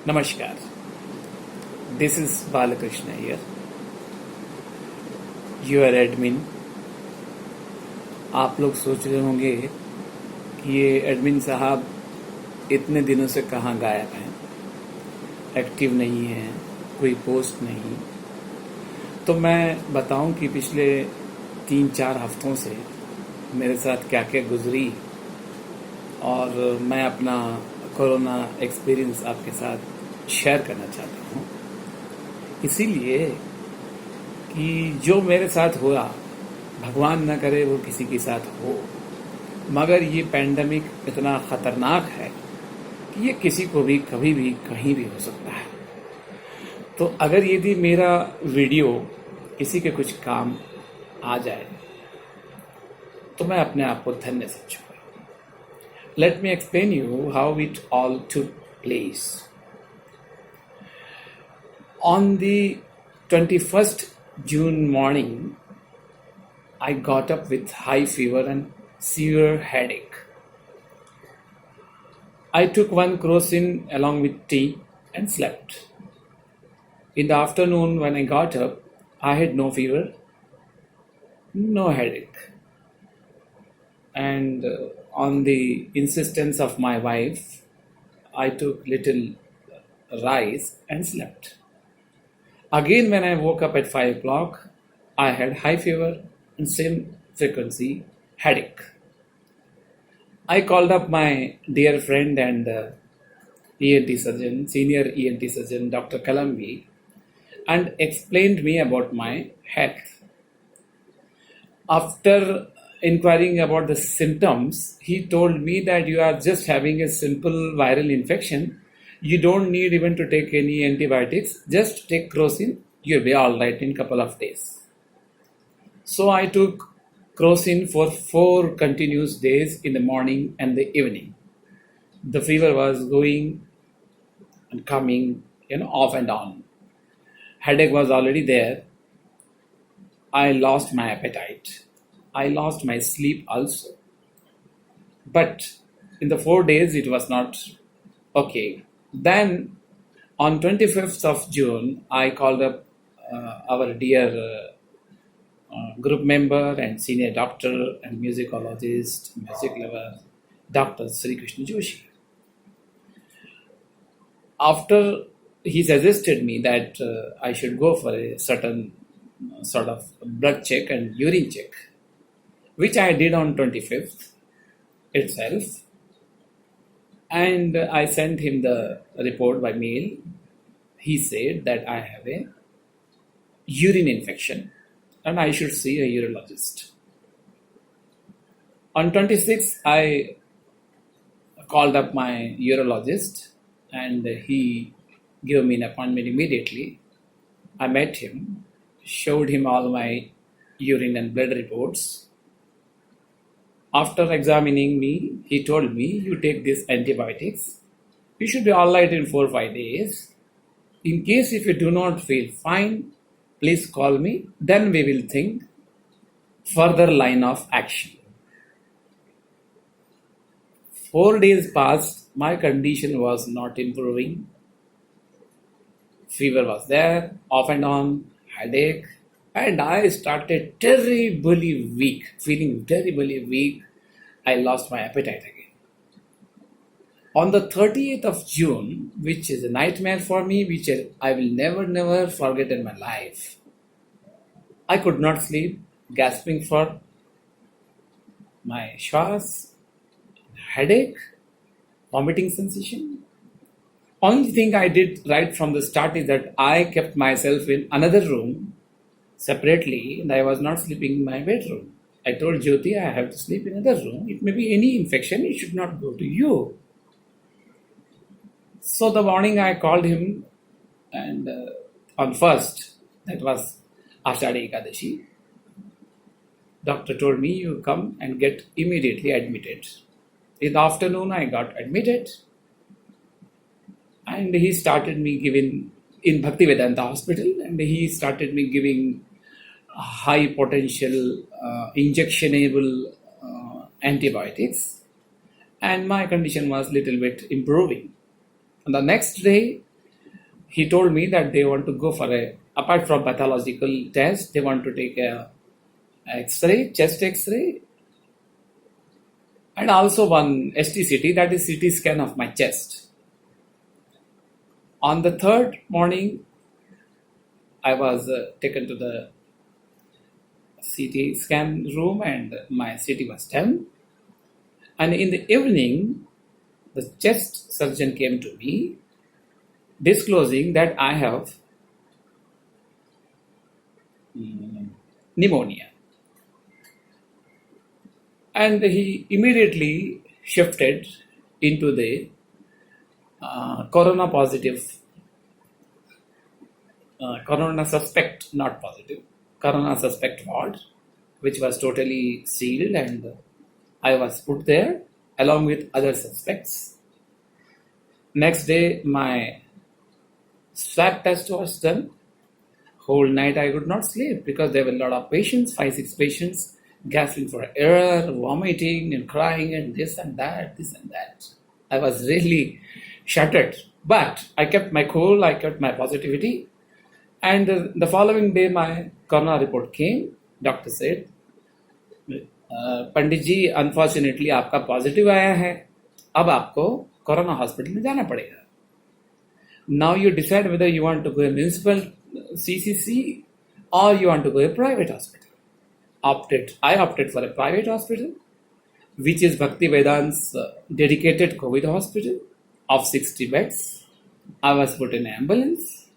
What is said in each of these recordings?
नमस्कार. This is Balakrishna here, your admin. आप लोग सोच रहे होंगे कि ये एडमिन साहब इतने दिनों से कहाँ गायब हैं, एक्टिव नहीं हैं, कोई पोस्ट नहीं. तो मैं बताऊं कि पिछले 3-4 हफ्तों से मेरे साथ क्या क्या गुजरी और मैं अपना कोरोना एक्सपीरियंस आपके साथ शेयर करना चाहता हूँ. इसीलिए कि जो मेरे साथ हुआ, भगवान न करे वो किसी के साथ हो, मगर ये पैंडमिक इतना ख़तरनाक है कि ये किसी को भी कभी भी कहीं भी हो सकता है. तो अगर यदि मेरा वीडियो किसी के कुछ काम आ जाए तो मैं अपने आप को धन्य समझूंगा. Let me explain you how it all took place. On the 21st June morning, I got up with high fever and severe headache. I took one crocin along with tea and slept. In the afternoon, when I got up, I had no fever, no headache. And on the insistence of my wife, I took little rice and slept. Again, when I woke up at 5 o'clock, I had high fever and same frequency headache. I called up my dear friend and ENT surgeon, senior ENT surgeon, Dr. Kalambi, and explained me about my health. After inquiring about the symptoms, he told me that you are just having a simple viral infection. You don't need even to take any antibiotics. Just take crocin. You'll be all right in a couple of days. So I took crocin for 4 continuous days in the morning and the evening. The fever was going and coming, off and on. Headache was already there. I lost my appetite. I lost my sleep also. But in the 4 days, it was not okay. Then on 25th of June, I called up our dear group member and senior doctor and musicologist, music lover, Dr. Sri Krishna Joshi. After he suggested me that I should go for a certain sort of blood check and urine check, which I did on 25th itself. And I sent him the report by mail. He said that I have a urine infection and I should see a urologist. On 26th, I called up my urologist and he gave me an appointment immediately. I met him, showed him all my urine and blood reports. After examining me, he told me, you take these antibiotics. You should be all right in 4 or 5 days. In case if you do not feel fine, please call me. Then we will think further line of action. 4 days passed. My condition was not improving. Fever was there, off and on, headache. And I started terribly weak, feeling terribly weak. I lost my appetite again. On the 30th of June, which is a nightmare for me, which I will never forget in my life, I could not sleep, gasping for my shwas, headache, vomiting sensation. Only thing I did right from the start is that I kept myself in another room separately and I was not sleeping in my bedroom. I told Jyoti I have to sleep in another room. It may be any infection, it should not go to you. So the morning I called him and on first, that was Ashadi Ekadashi, doctor told me you come and get immediately admitted. In the afternoon I got admitted and he started me giving in Bhaktivedanta hospital and he started me giving high potential injectionable antibiotics and my condition was little bit improving. On the next day he told me that they want to go for apart from pathological test, they want to take a X-ray, chest X-ray, and also one STCT, that is CT scan of my chest. On the third morning, I was taken to the CT scan room and my CT was done. And in the evening, the chest surgeon came to me disclosing that I have pneumonia. And he immediately shifted into the corona positive, corona suspect, not positive, corona suspect ward, which was totally sealed, and I was put there along with other suspects. Next day, my swab test was done. Whole night I could not sleep because there were a lot of patients, 5-6 patients, gasping for air, vomiting and crying and this and that, this and that. I was really shattered. But I kept my cool, I kept my positivity. And the following day my corona report came. Doctor said, Pandit ji unfortunately आपका positive आया है, अब आपको corona hospital में जाना पड़ेगा. Now you decide whether you want to go a municipal CCC or you want to go a private hospital. I opted for a private hospital, which is Bhakti Vedant's dedicated COVID hospital of 60 beds. I was put in an ambulance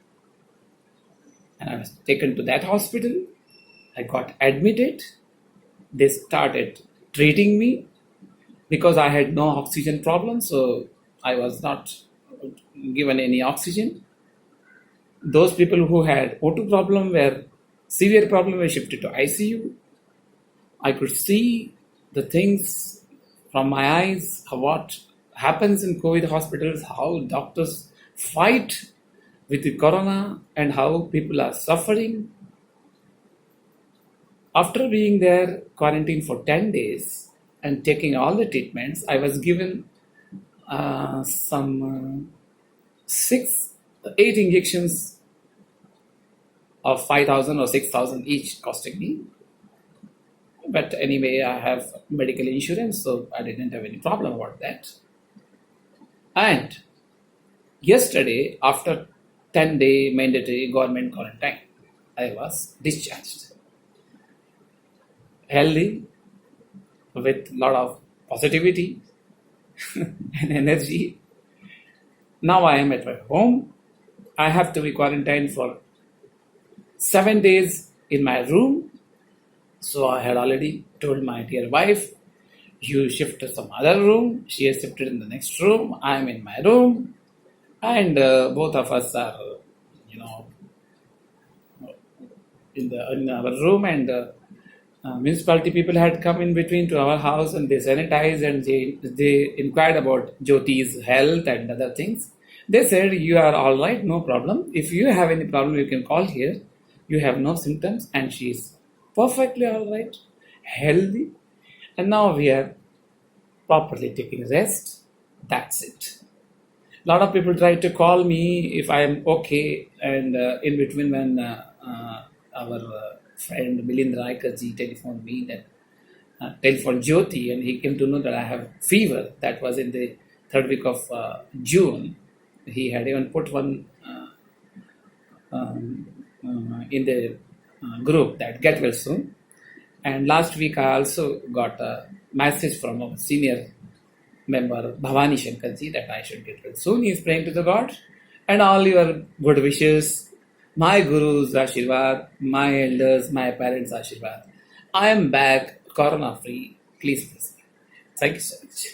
and I was taken to that hospital. I got admitted. They started treating me because I had no oxygen problem, so I was not given any oxygen. Those people who had O2 problem severe problem were shifted to ICU. I could see the things from my eyes, what happens in COVID hospitals, how doctors fight with the corona and how people are suffering. After being there quarantined for 10 days and taking all the treatments, I was given some 8 injections of 5,000 or 6,000 each costing me. But anyway, I have medical insurance, so I didn't have any problem about that. And yesterday, after 10-day mandatory government quarantine, I was discharged. Healthy, with a lot of positivity and energy. Now I am at my home. I have to be quarantined for 7 days in my room. So I had already told my dear wife, you shift to some other room. She has shifted in the next room. I am in my room. And both of us are, in our room, and municipality people had come in between to our house and they sanitized and they inquired about Jyoti's health and other things. They said, you are all right, no problem. If you have any problem, you can call here. You have no symptoms, and she is perfectly all right, healthy. And now we are properly taking rest. That's it. A lot of people try to call me if I am okay, and in between when our friend Milindra Aikarji telephoned me, that telephoned Jyoti, and he came to know that I have fever. That was in the third week of June. He had even put one in the group that get well soon. And last week I also got a message from a senior member, Bhavani Shankarji, that I should get well soon. He is praying to the God. And all your good wishes, my Guru's Ashirwad, my elders, my parents' Ashirwad. I am back, corona free. Please. Thank you so much.